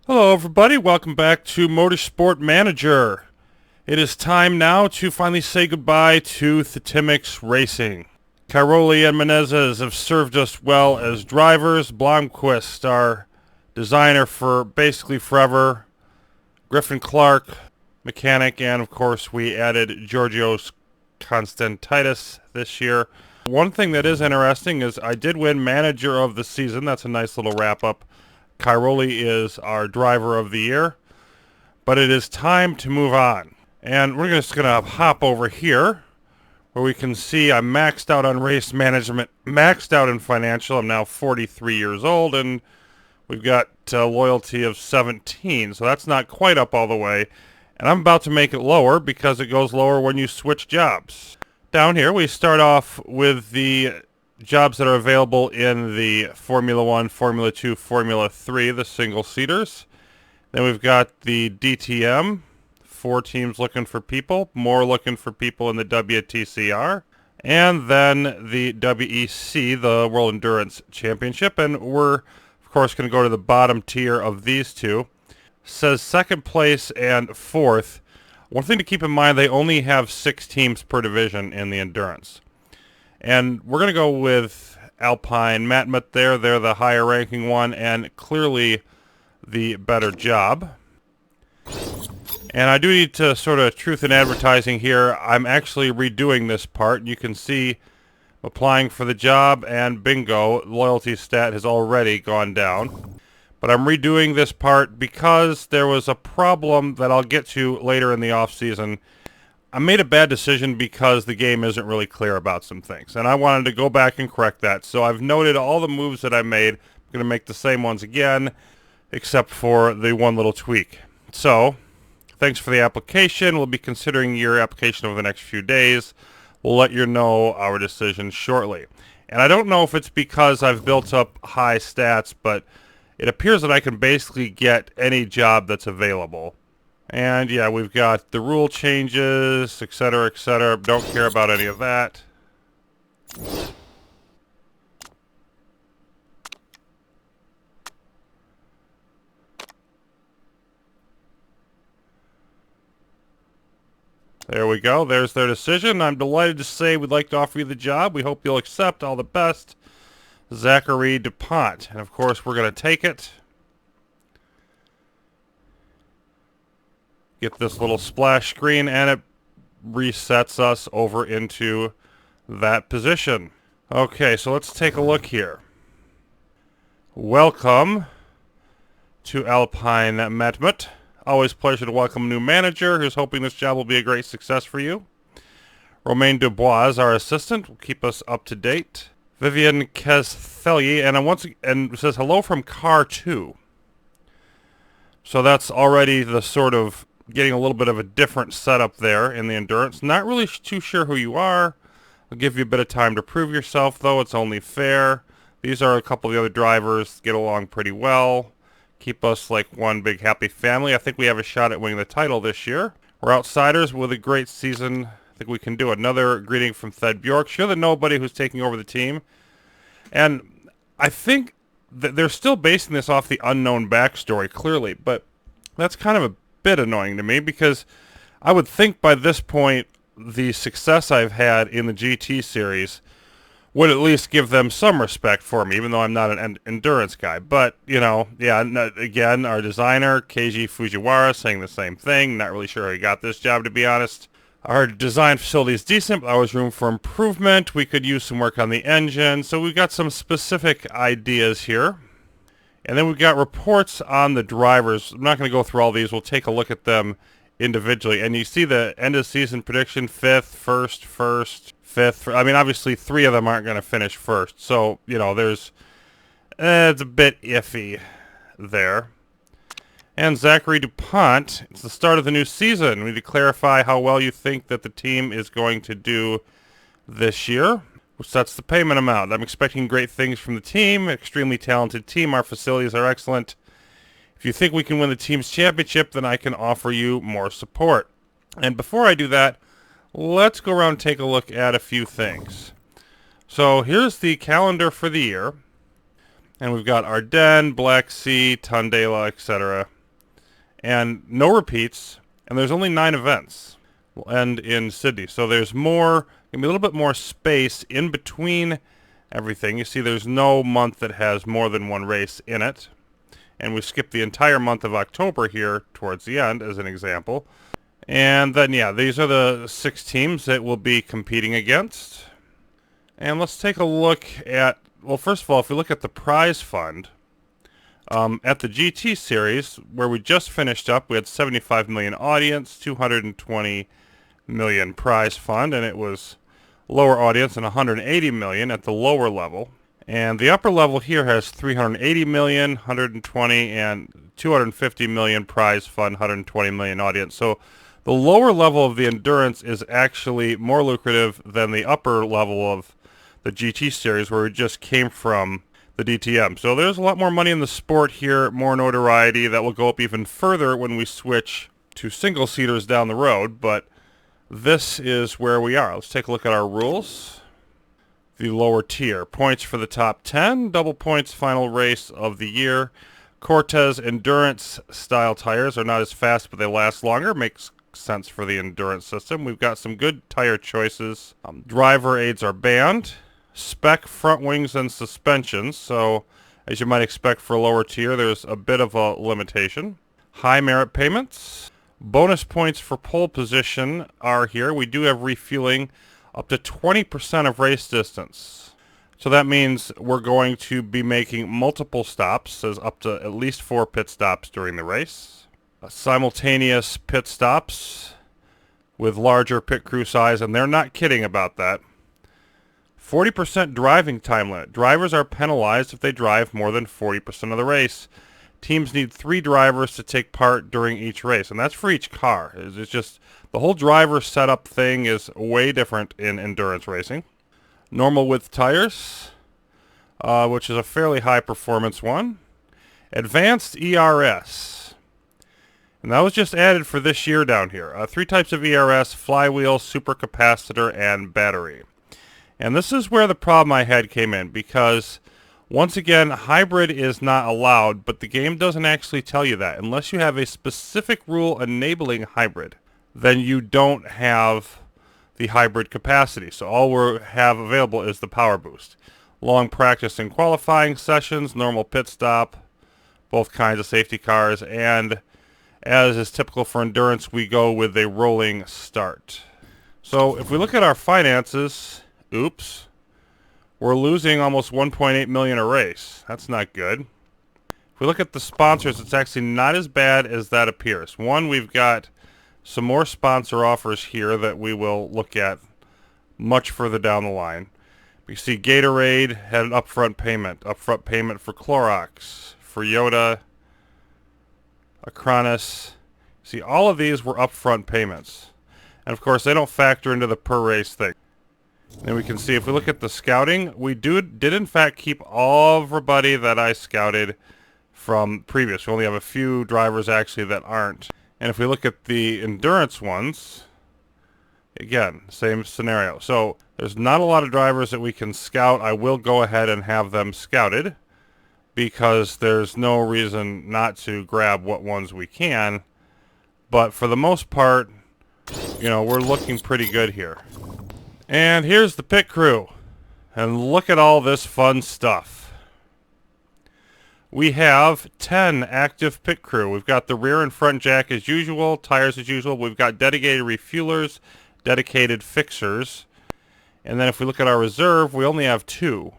Hello everybody, welcome back to Motorsport Manager. It is time now to finally say goodbye to Thetimix Racing. Cairoli and Menezes have served us well as drivers. Blomqvist, our designer for basically forever. Griffin Clark, mechanic, and of course we added Georgios Constantitis this year. One thing that is interesting is I did win Manager of the Season. That's a nice little wrap-up. Cairoli is our driver of the year, but it is time to move on. And we're just going to hop over here where we can see I'm maxed out on race management, maxed out in financial. I'm now 43 years old, and we've got loyalty of 17, so that's not quite up all the way. And I'm about to make it lower because it goes lower when you switch jobs. Down here we start off with the jobs that are available in the Formula 1, Formula 2, Formula 3, the single-seaters. Then we've got the DTM, 4 teams looking for people, more looking for people in the WTCR. And then the WEC, the World Endurance Championship. And we're, of course, going to go to the bottom tier of these two. Says second place and fourth. One thing to keep in mind, they only have 6 teams per division in the Endurance. And we're going to go with Alpine Matmut there. They're the higher ranking one and clearly the better job. And I do need to sort of truth in advertising here. I'm actually redoing this part. You can see applying for the job and bingo, loyalty stat has already gone down. But I'm redoing this part because there was a problem that I'll get to later in the off-season. I made a bad decision because the game isn't really clear about some things, and I wanted to go back and correct that. So I've noted all the moves that I made. I'm going to make the same ones again, except for the one little tweak. So, thanks for the application. We'll be considering your application over the next few days. We'll let you know our decision shortly. And I don't know if it's because I've built up high stats, but it appears that I can basically get any job that's available. And yeah, we've got the rule changes, etc., etc. Don't care about any of that. There we go. There's their decision. I'm delighted to say we'd like to offer you the job. We hope you'll accept. All the best. Zachary DuPont. And of course, we're going to take it. Get this little splash screen, and it resets us over into that position. Okay, so let's take a look here. Welcome to Alpine Matmut. Always a pleasure to welcome a new manager who's hoping this job will be a great success for you. Romain Dubois, our assistant, will keep us up to date. Vivian Castelli, and says hello from Car 2. So that's already the sort of getting a little bit of a different setup there in the Endurance. Not really too sure who you are. I'll give you a bit of time to prove yourself, though. It's only fair. These are a couple of the other drivers. Get along pretty well. Keep us like one big happy family. I think we have a shot at winning the title this year. We're outsiders with a great season. I think we can do it. Another greeting from Thed Bjork. You're the nobody who's taking over the team. And I think that they're still basing this off the unknown backstory, clearly. But that's kind of a bit annoying to me because I would think by this point the success I've had in the GT series would at least give them some respect for me, even though I'm not an endurance guy. But, you know, yeah, again, our designer, Keiji Fujiwara, saying the same thing. Not really sure how he got this job, to be honest. Our design facility is decent, but always room for improvement. We could use some work on the engine. So we've got some specific ideas here. And then we've got reports on the drivers. I'm not going to go through all these. We'll take a look at them individually. And you see the end of season prediction, 5th, 1st, 5th. I mean, obviously 3 of them aren't going to finish first. So, you know, it's a bit iffy there. And Zachary DuPont, it's the start of the new season. We need to clarify how well you think that the team is going to do this year. Which sets the payment amount. I'm expecting great things from the team. Extremely talented team. Our facilities are excellent. If you think we can win the team's championship, then I can offer you more support. And before I do that, let's go around and take a look at a few things. So here's the calendar for the year. And we've got Ardennes, Black Sea, Tondela, etc. And no repeats. And there's only 9 events. We'll end in Sydney. So there's more, gonna be a little bit more space in between everything. You see there's no month that has more than 1 race in it. And we skip the entire month of October here towards the end as an example. And then, yeah, these are the 6 teams that we'll be competing against. And let's take a look at, well, first of all, if we look at the prize fund, at the GT series, where we just finished up, we had 75 million audience, 220 million prize fund, and it was lower audience and 180 million at the lower level. And the upper level here has 380 million, 120, and 250 million prize fund, 120 million audience. So the lower level of the endurance is actually more lucrative than the upper level of the GT series, where we just came from the DTM. So there's a lot more money in the sport here, more notoriety that will go up even further when we switch to single-seaters down the road, but this is where we are. Let's take a look at our rules. The lower tier. Points for the top 10, double points final race of the year. Cortez Endurance style tires are not as fast, but they last longer. Makes sense for the endurance system. We've got some good tire choices. Driver aids are banned. Spec front wings and suspensions, so as you might expect for a lower tier, there's a bit of a limitation. High merit payments. Bonus points for pole position are here. We do have refueling up to 20% of race distance. So that means we're going to be making multiple stops, says up to at least 4 pit stops during the race. Simultaneous pit stops with larger pit crew size, and they're not kidding about that. 40% driving time limit. Drivers are penalized if they drive more than 40% of the race. Teams need 3 drivers to take part during each race, and that's for each car. It's just the whole driver setup thing is way different in endurance racing. Normal width tires, which is a fairly high performance one. Advanced ERS. And that was just added for this year down here. 3 types of ERS: flywheel, supercapacitor, and battery. And this is where the problem I had came in, because once again, hybrid is not allowed, but the game doesn't actually tell you that. Unless you have a specific rule enabling hybrid, then you don't have the hybrid capacity. So all we have available is the power boost. Long practice and qualifying sessions, normal pit stop, both kinds of safety cars, and as is typical for endurance, we go with a rolling start. So if we look at our finances, oops, we're losing almost 1.8 million a race. That's not good. If we look at the sponsors, it's actually not as bad as that appears. One, we've got some more sponsor offers here that we will look at much further down the line. We see Gatorade had an upfront payment for Clorox, for Yoda, Acronis. See, all of these were upfront payments. And of course, they don't factor into the per race thing. And we can see if we look at the scouting, we did in fact keep all everybody that I scouted from previous. We only have a few drivers actually that aren't. And if we look at the endurance ones, again, same scenario. So there's not a lot of drivers that we can scout. I will go ahead and have them scouted because there's no reason not to grab what ones we can. But for the most part, you know, we're looking pretty good here. And here's the pit crew. And look at all this fun stuff. We have 10 active pit crew. We've got the rear and front jack as usual, tires as usual. We've got dedicated refuelers, dedicated fixers. And then if we look at our reserve, we only have 2.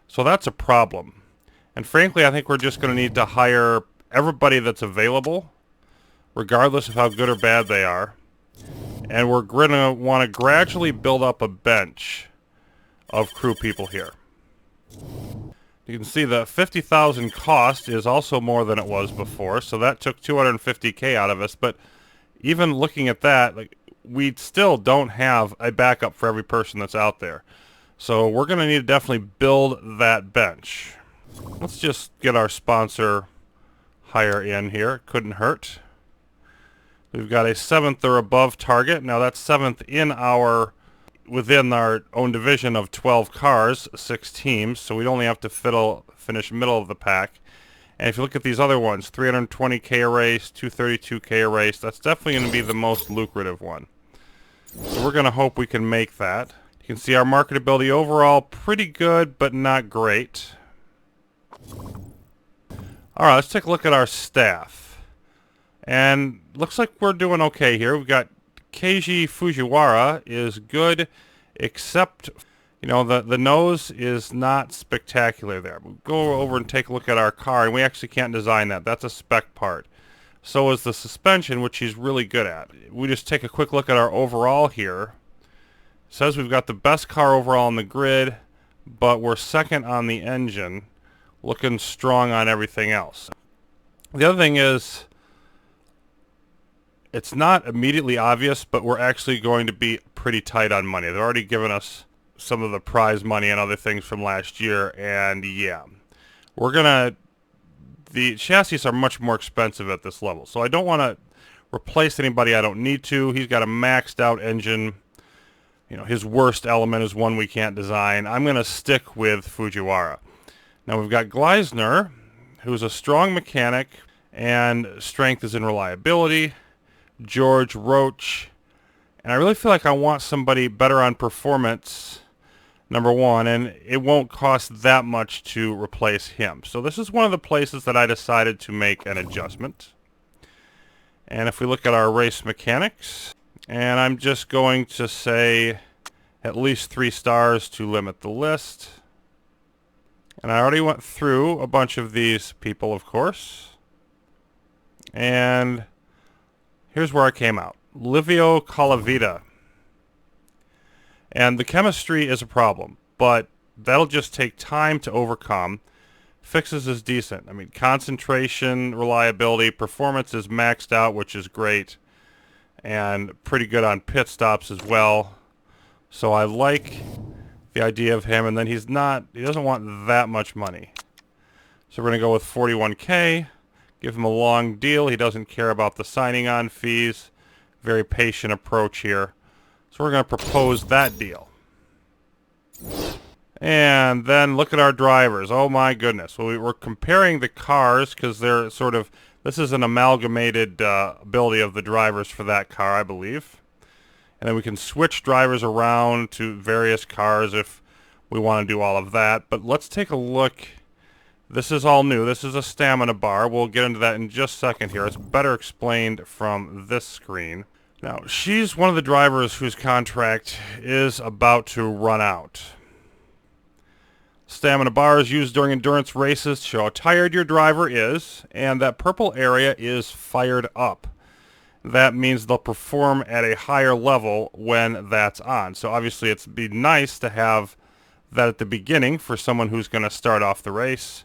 So that's a problem. And frankly, I think we're just going to need to hire everybody that's available, regardless of how good or bad they are. And we're going to want to gradually build up a bench of crew people here. You can see the 50,000 cost is also more than it was before, so that took 250K out of us. But even looking at that, like, we still don't have a backup for every person that's out there. So we're going to need to definitely build that bench. Let's just get our sponsor hire in here. Couldn't hurt. We've got a 7th or above target. Now that's 7th in our within our own division of 12 cars, 6 teams, so we'd only have to finish middle of the pack. And if you look at these other ones, 320K a race, 232K a race, that's definitely going to be the most lucrative one. So we're going to hope we can make that. You can see our marketability overall pretty good, but not great. Alright, let's take a look at our staff. And looks like we're doing okay here. We've got Keiji Fujiwara is good, except, you know, the nose is not spectacular there. We'll go over and take a look at our car, and we actually can't design that. That's a spec part. So is the suspension, which he's really good at. We just take a quick look at our overall here. It says we've got the best car overall on the grid, but we're second on the engine, looking strong on everything else. The other thing is, it's not immediately obvious, but we're actually going to be pretty tight on money. They've already given us some of the prize money and other things from last year, and yeah, we're gonna, the chassis are much more expensive at this level, so I don't want to replace anybody I don't need to. He's got a maxed out engine. You know, his worst element is one we can't design. I'm gonna stick with Fujiwara. Now we've got Gleisner, who's a strong mechanic, and strength is in reliability. George Roach, and I really feel like I want somebody better on performance, number one, and it won't cost that much to replace him. So this is one of the places that I decided to make an adjustment. And if we look at our race mechanics, and I'm just going to say at least 3 stars to limit the list. And I already went through a bunch of these people, of course. And here's where I came out. Livio Calavita. And the chemistry is a problem, but that'll just take time to overcome. Fixes is decent. I mean, concentration, reliability, performance is maxed out, which is great. And pretty good on pit stops as well. So I like the idea of him, and then he doesn't want that much money. So we're going to go with 41K. Give him a long deal. He doesn't care about the signing on fees. Very patient approach here. So we're going to propose that deal. And then look at our drivers. Oh my goodness. Well, we're comparing the cars because they're sort of, this is an amalgamated ability of the drivers for that car, I believe. And then we can switch drivers around to various cars if we want to do all of that. But let's take a look. This is all new. This is a stamina bar. We'll get into that in just a second here. It's better explained from this screen. Now, she's one of the drivers whose contract is about to run out. Stamina bars used during endurance races to show how tired your driver is, and that purple area is fired up. That means they'll perform at a higher level when that's on. So obviously it'd be nice to have that at the beginning for someone who's going to start off the race.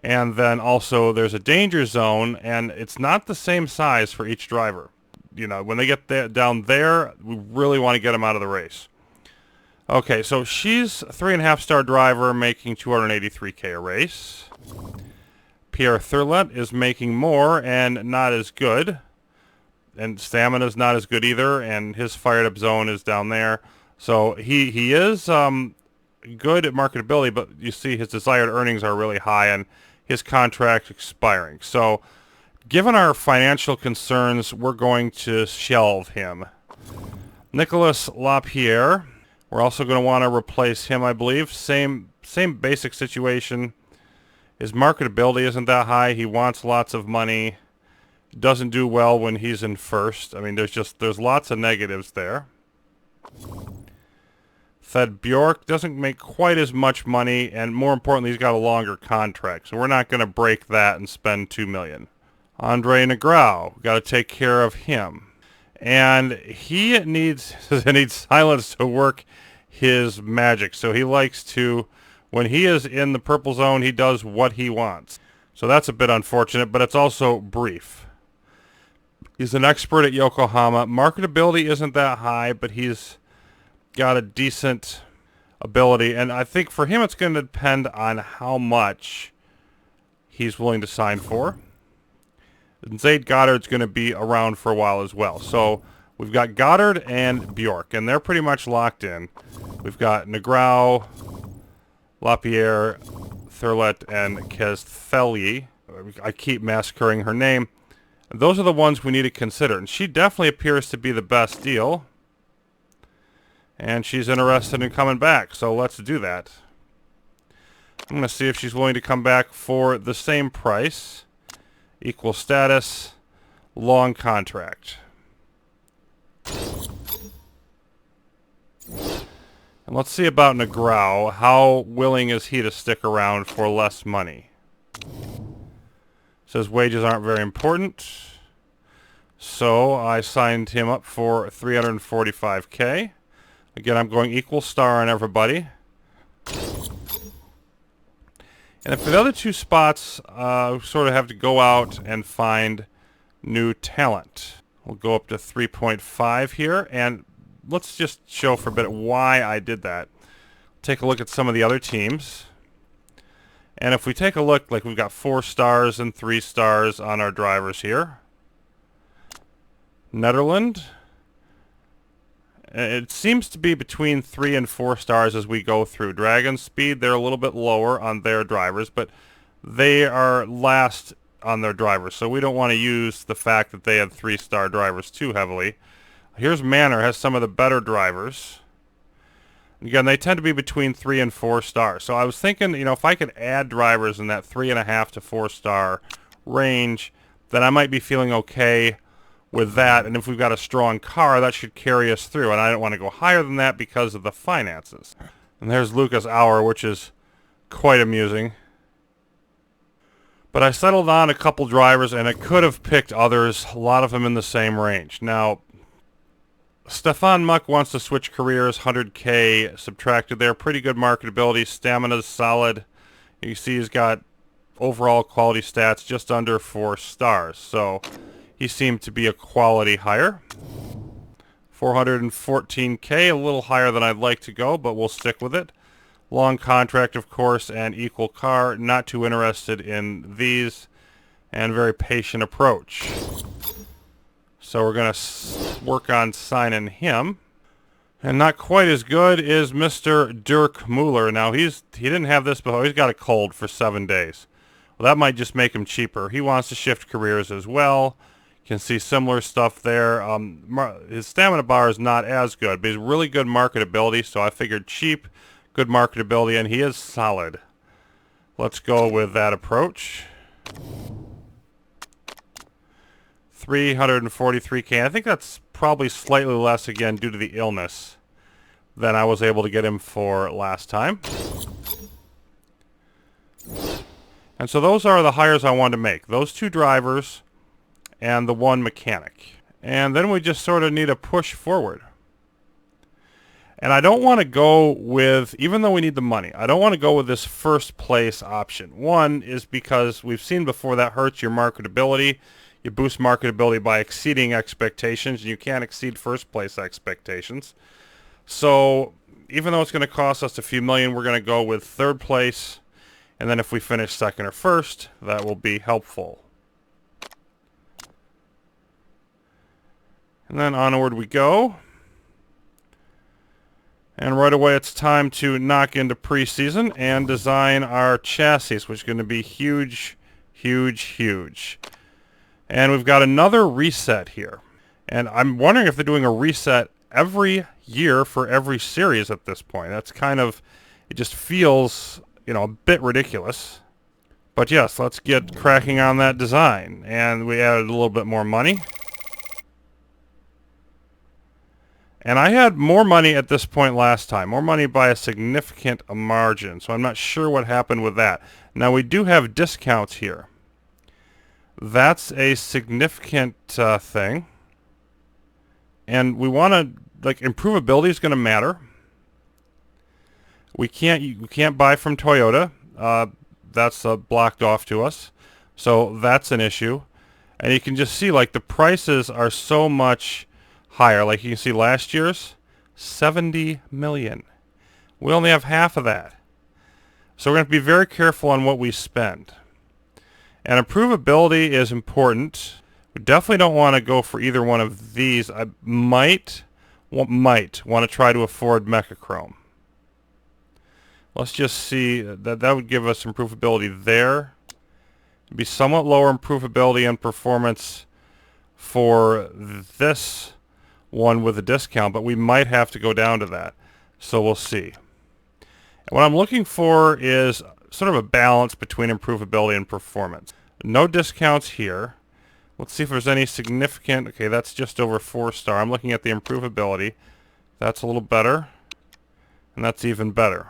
And then also there's a danger zone, and it's not the same size for each driver. You know, when they get down there, we really want to get them out of the race. Okay, so she's a 3.5-star driver making 283K a race. Pierre Thurlet is making more and not as good. And stamina's not as good either, and his fired up zone is down there. So he is good at marketability, but you see his desired earnings are really high, and his contract's expiring. So given our financial concerns, we're going to shelve him. Nicolas Lapierre, we're also going to want to replace him, I believe. Same basic situation. His marketability isn't that high. He wants lots of money. Doesn't do well when he's in first. I mean, there's lots of negatives there. Thed Bjork doesn't make quite as much money, and more importantly, he's got a longer contract, so we're not going to break that and spend $2 million. Andre Negrau, we've got to take care of him. And he needs silence to work his magic, so he likes to, when he is in the purple zone, he does what he wants. So that's a bit unfortunate, but it's also brief. He's an expert at Yokohama. Marketability isn't that high, but he's got a decent ability. And I think for him it's going to depend on how much he's willing to sign for. And Zaid Goddard's going to be around for a while as well. So We've got Goddard and Bjork, and they're pretty much locked in. We've got Negrau, Lapierre, Thurlet, and Kesthelyi. I keep massacring her name. Those are the ones we need to consider, and she definitely appears to be the best deal. And she's interested in coming back, so let's do that. I'm going to see if she's willing to come back for the same price. Equal status, long contract. And let's see about Negrau. How willing is he to stick around for less money? Says wages aren't very important. So I signed him up for $345K. Again, I'm going equal star on everybody. And for the other two spots, we sort of have to go out and find new talent. We'll go up to 3.5 here, and let's just show for a bit why I did that. Take a look at some of the other teams. And if we take a look, like we've got 4 stars and 3 stars on our drivers here. Netherlands. It seems to be between 3 and 4 stars as we go through. Dragon Speed, they're a little bit lower on their drivers, but they are last on their drivers, so we don't want to use the fact that they had 3-star drivers too heavily. Here's Manor, has some of the better drivers. Again, they tend to be between 3 and 4 stars. So I was thinking, you know, if I could add drivers in that 3.5 to 4-star range, then I might be feeling okay with that. And if we've got a strong car, that should carry us through. And I don't want to go higher than that because of the finances. And there's Lucas Auer, which is quite amusing. But I settled on a couple drivers, and I could have picked others, a lot of them in the same range. Now, Stefan Muck wants to switch careers, 100K subtracted there. Pretty good marketability. Stamina's solid. You see he's got overall quality stats just under 4 stars. So he seemed to be a quality hire. 414K, a little higher than I'd like to go, but we'll stick with it. Long contract, of course, and equal car. Not too interested in these. And very patient approach. So we're going to work on signing him. And not quite as good is Mr. Dirk Mueller. Now, he didn't have this before. He's got a cold for 7 days. Well, that might just make him cheaper. He wants to shift careers as well. You can see similar stuff there. His stamina bar is not as good, but he's really good marketability, so I figured cheap, good marketability, and he is solid. Let's go with that approach. 343K. I think that's probably slightly less, again, due to the illness than I was able to get him for last time. And so those are the hires I wanted to make. Those 2 drivers and the 1 mechanic. And then we just sort of need to push forward. And I don't want to go with, even though we need the money, I don't want to go with this first place option. One is because we've seen before that hurts your marketability. You boost marketability by exceeding expectations, and you can't exceed first place expectations. So even though it's going to cost us a few million, we're going to go with 3rd place. And then if we finish 2nd or 1st, that will be helpful. And then onward we go. And right away it's time to knock into preseason and design our chassis, which is going to be huge, huge, huge. And we've got another reset here. And I'm wondering if they're doing a reset every year for every series at this point. That's kind of, it just feels, you know, a bit ridiculous. But yes, let's get cracking on that design. And we added a little bit more money. And I had more money at this point last time. More money by a significant margin. So I'm not sure what happened with that. Now we do have discounts here. That's a significant thing. And we want to, like, improvability is going to matter. We can't buy from Toyota. That's blocked off to us. So that's an issue. And you can just see, like, the prices are so much higher. Like you can see last year's, 70 million. We only have half of that. So we're going to be very careful on what we spend. And improvability is important. We definitely don't want to go for either one of these. I might want to try to afford Mechachrome. Let's just see. That would give us improvability there. It'd be somewhat lower improvability and performance for this one with a discount, but we might have to go down to that. So we'll see. What I'm looking for is sort of a balance between improvability and performance. No discounts here. Let's see if there's any significant... Okay, that's just over 4-star. I'm looking at the improvability. That's a little better. And that's even better.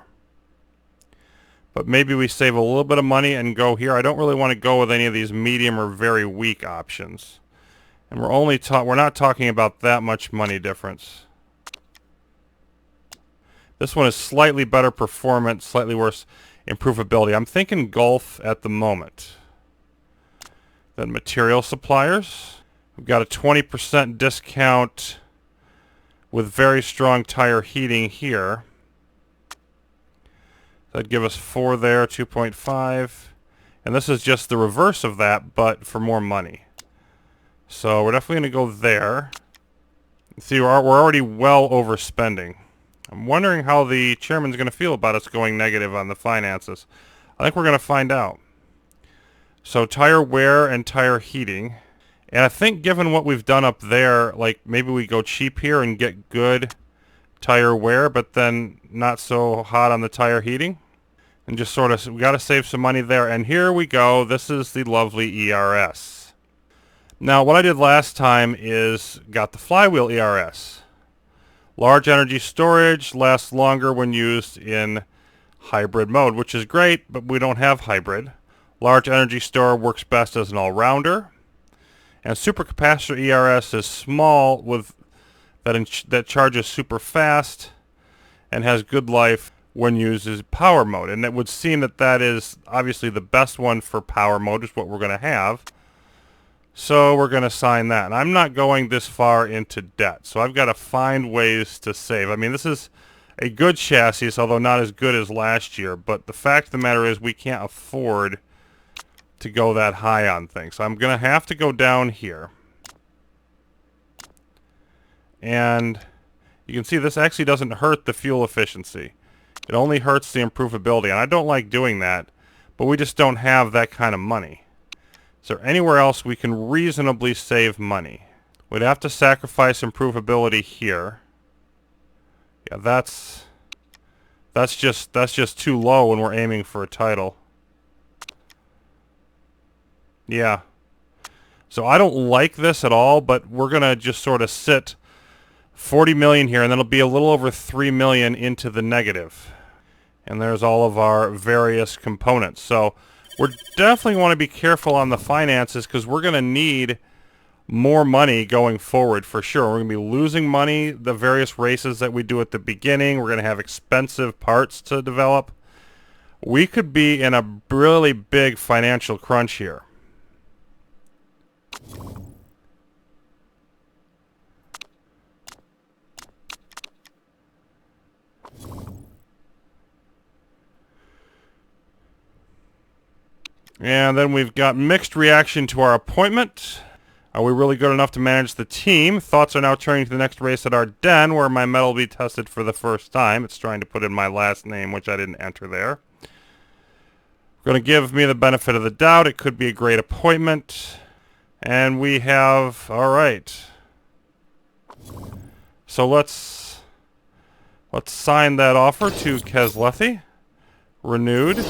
But maybe we save a little bit of money and go here. I don't really want to go with any of these medium or very weak options. And we're not talking about that much money difference. This one is slightly better performance, slightly worse improvability. I'm thinking Golf at the moment. Then material suppliers. We've got a 20% discount with very strong tire heating here. That'd give us 4 there, 2.5. And this is just the reverse of that, but for more money. So we're definitely going to go there. See, we're already well overspending. I'm wondering how the chairman's going to feel about us going negative on the finances. I think we're going to find out. So tire wear and tire heating. And I think given what we've done up there, like maybe we go cheap here and get good tire wear, but then not so hot on the tire heating. And just sort of, we got to save some money there. And here we go. This is the lovely ERS. Now, what I did last time is got the flywheel ERS. Large energy storage lasts longer when used in hybrid mode, which is great, but we don't have hybrid. Large energy store works best as an all-rounder. And supercapacitor ERS is small with that charges super fast and has good life when used as power mode. And it would seem that that is obviously the best one for power mode, is what we're going to have. So we're going to sign that. And I'm not going this far into debt, so I've got to find ways to save. I mean, this is a good chassis, although not as good as last year. But the fact of the matter is we can't afford to go that high on things. So I'm going to have to go down here. And you can see this actually doesn't hurt the fuel efficiency. It only hurts the improvability. And I don't like doing that, but we just don't have that kind of money. Is there anywhere else we can reasonably save money? We'd have to sacrifice improvability here. Yeah, that's just too low when we're aiming for a title. Yeah. So I don't like this at all, but we're going to just sort of sit 40 million here, and then it'll be a little over 3 million into the negative. And there's all of our various components. So we're definitely want to be careful on the finances, because we're going to need more money going forward for sure. We're going to be losing money the various races that we do at the beginning. We're going to have expensive parts to develop. We could be in a really big financial crunch here. And then we've got mixed reaction to our appointment. Are we really good enough to manage the team? Thoughts are now turning to the next race at Ardennes, where my medal will be tested for the first time. It's trying to put in my last name, which I didn't enter there. Going to give me the benefit of the doubt. It could be a great appointment. And we have... all right. So let's sign that offer to Keslethi. Renewed.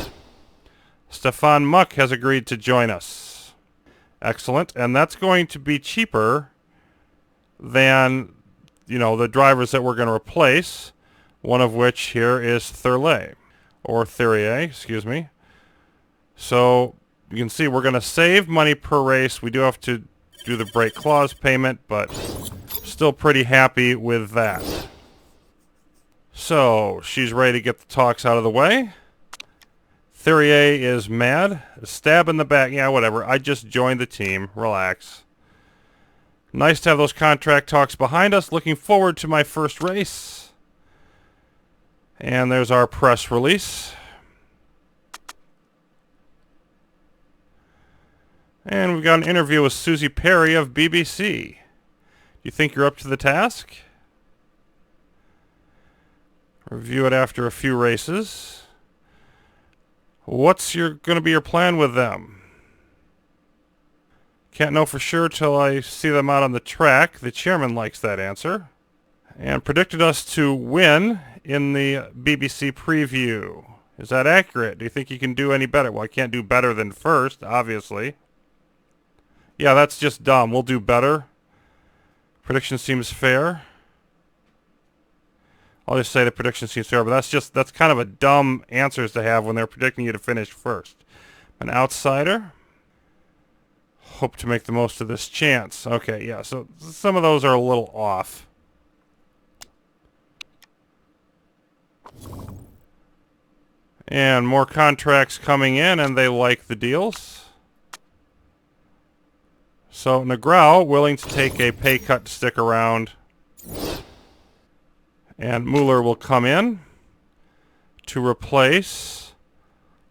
Stefan Muck has agreed to join us. Excellent. And that's going to be cheaper than, you know, the drivers that we're going to replace, one of which here is Thurier, excuse me. So you can see we're going to save money per race. We do have to do the brake clause payment, but still pretty happy with that. So she's ready to get the talks out of the way. Thurier is mad. A stab in the back. Yeah, whatever. I just joined the team. Relax. Nice to have those contract talks behind us. Looking forward to my first race. And there's our press release. And we've got an interview with Susie Perry of BBC. Do you think you're up to the task? Review it after a few races. What's going to be your plan with them? Can't know for sure till I see them out on the track. The chairman likes that answer. And predicted us to win in the BBC preview. Is that accurate? Do you think you can do any better? Well, I can't do better than first, obviously. Yeah, that's just dumb. We'll do better. Prediction seems fair. I'll just say the prediction seems fair, but that's kind of a dumb answers to have when they're predicting you to finish first. An outsider. Hope to make the most of this chance. Okay, yeah, so some of those are a little off. And more contracts coming in, and they like the deals. So Negrao willing to take a pay cut to stick around. And Mueller will come in to replace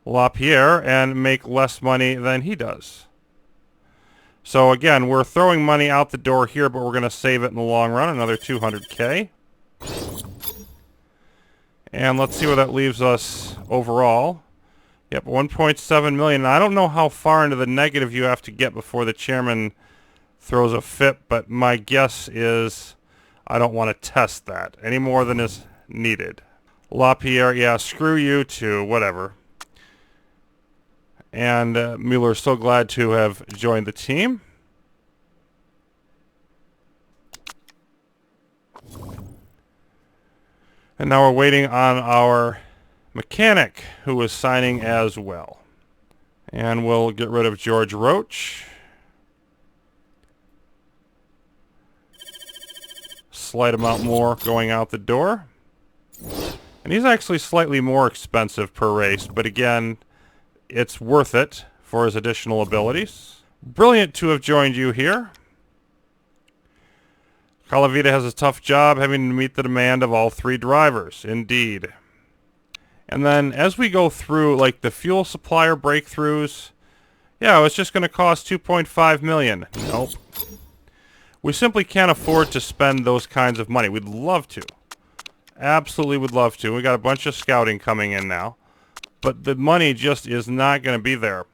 LaPierre and make less money than he does. So again, we're throwing money out the door here, but we're going to save it in the long run, another 200K. And let's see where that leaves us overall. Yep, 1.7 million. I don't know how far into the negative you have to get before the chairman throws a fit, but my guess is I don't want to test that any more than is needed. LaPierre, yeah, screw you too, whatever. And Mueller's so glad to have joined the team. And now we're waiting on our mechanic, who is signing as well. And we'll get rid of George Roach. Slight amount more going out the door. And he's actually slightly more expensive per race, but again, it's worth it for his additional abilities. Brilliant to have joined you here. Calavita has a tough job having to meet the demand of all three drivers. Indeed. And then as we go through like the fuel supplier breakthroughs, yeah, it's just going to cost 2.5 million. Nope. We simply can't afford to spend those kinds of money. We'd love to. Absolutely would love to. We got a bunch of scouting coming in now. But the money just is not going to be there.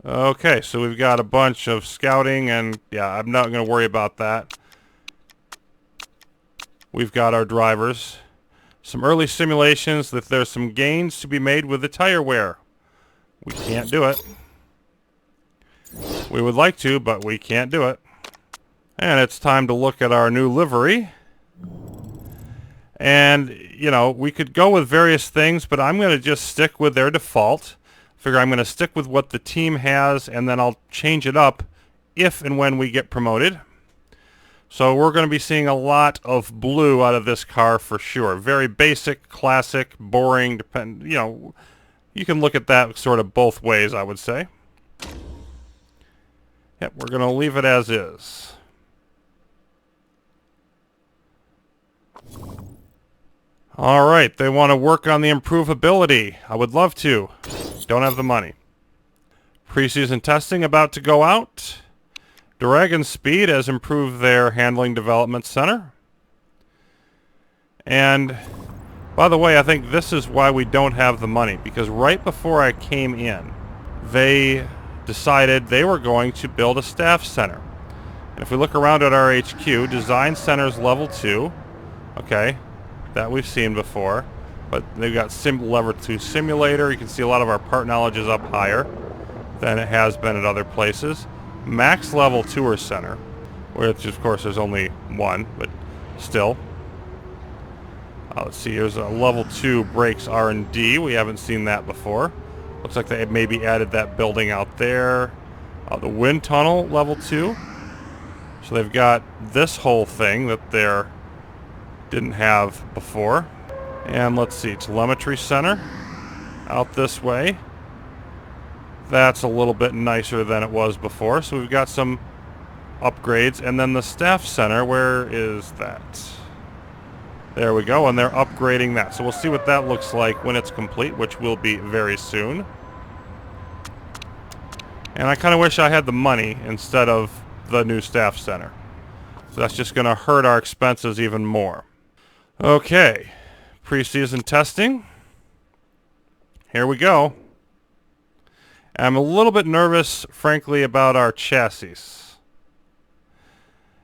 Okay, so we've got a bunch of scouting, and yeah, I'm not going to worry about that. We've got our drivers. Some early simulations that there's some gains to be made with the tire wear. We can't do it. We would like to, but we can't do it. And it's time to look at our new livery. And, you know, we could go with various things, but I'm going to just stick with their default. Figure I'm going to stick with what the team has, and then I'll change it up if and when we get promoted. So we're going to be seeing a lot of blue out of this car for sure. Very basic, classic, boring, you know, you can look at that sort of both ways, I would say. Yep, we're going to leave it as is. All right, they want to work on the improvability. I would love to. Don't have the money. Preseason testing about to go out. Dragon Speed has improved their handling development center. And by the way, I think this is why we don't have the money, because right before I came in, they decided they were going to build a staff center. And if we look around at our HQ, Design Center's level 2. Okay. That we've seen before, but they've got level 2 simulator. You can see a lot of our part knowledge is up higher than it has been at other places. Max level tour center, which of course there's only one, but still. Let's see, here's a level 2 brakes R&D. We haven't seen that before. Looks like they maybe added that building out there. The wind tunnel level 2. So they've got this whole thing that they're didn't have before. And let's see, telemetry center out this way. That's a little bit nicer than it was before, so we've got some upgrades. And then the staff center, where is that? There we go, and they're upgrading that, so we'll see what that looks like when it's complete, which will be very soon. And I kind of wish I had the money instead of the new staff center. So that's just going to hurt our expenses even more. Okay, preseason testing. Here we go. I'm a little bit nervous, frankly, about our chassis.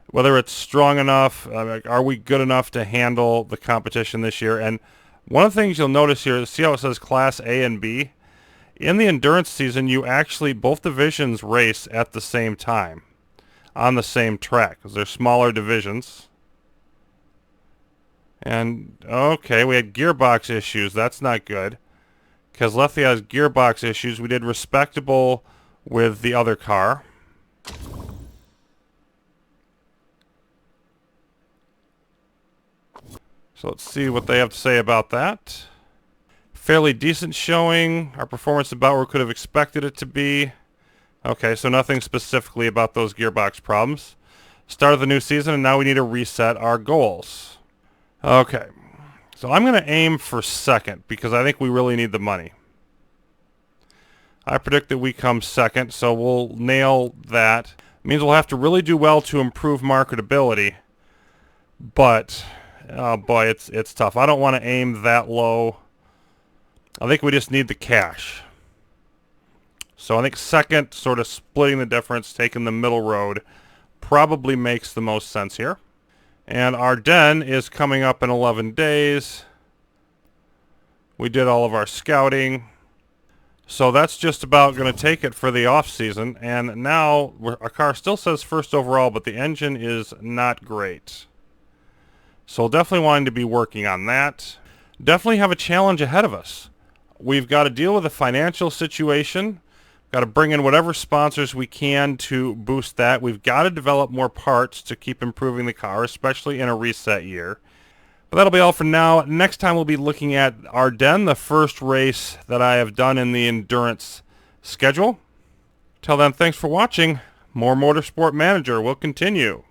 Whether it's strong enough, are we good enough to handle the competition this year? And one of the things you'll notice here, see how it says Class A and B? In the endurance season, you actually, both divisions race at the same time on the same track because they're smaller divisions. And, okay, we had gearbox issues. That's not good because Lefty has gearbox issues. We did respectable with the other car. So let's see what they have to say about that. Fairly decent showing. Our performance about where we could have expected it to be. Okay, so nothing specifically about those gearbox problems. Start of the new season, and now we need to reset our goals. Okay, so I'm going to aim for second because I think we really need the money. I predict that we come second, so we'll nail that. It means we'll have to really do well to improve marketability, but oh boy, it's tough. I don't want to aim that low. I think we just need the cash. So I think second, sort of splitting the difference, taking the middle road, probably makes the most sense here. And our den is coming up in 11 days. We did all of our scouting. So that's just about going to take it for the off-season. And now our car still says first overall, but the engine is not great. So definitely wanting to be working on that. Definitely have a challenge ahead of us. We've got to deal with the financial situation. Got to bring in whatever sponsors we can to boost that. We've got to develop more parts to keep improving the car, especially in a reset year. But that'll be all for now. Next time we'll be looking at Ardennes, the first race that I have done in the endurance schedule. Till then, thanks for watching. More Motorsport Manager will continue.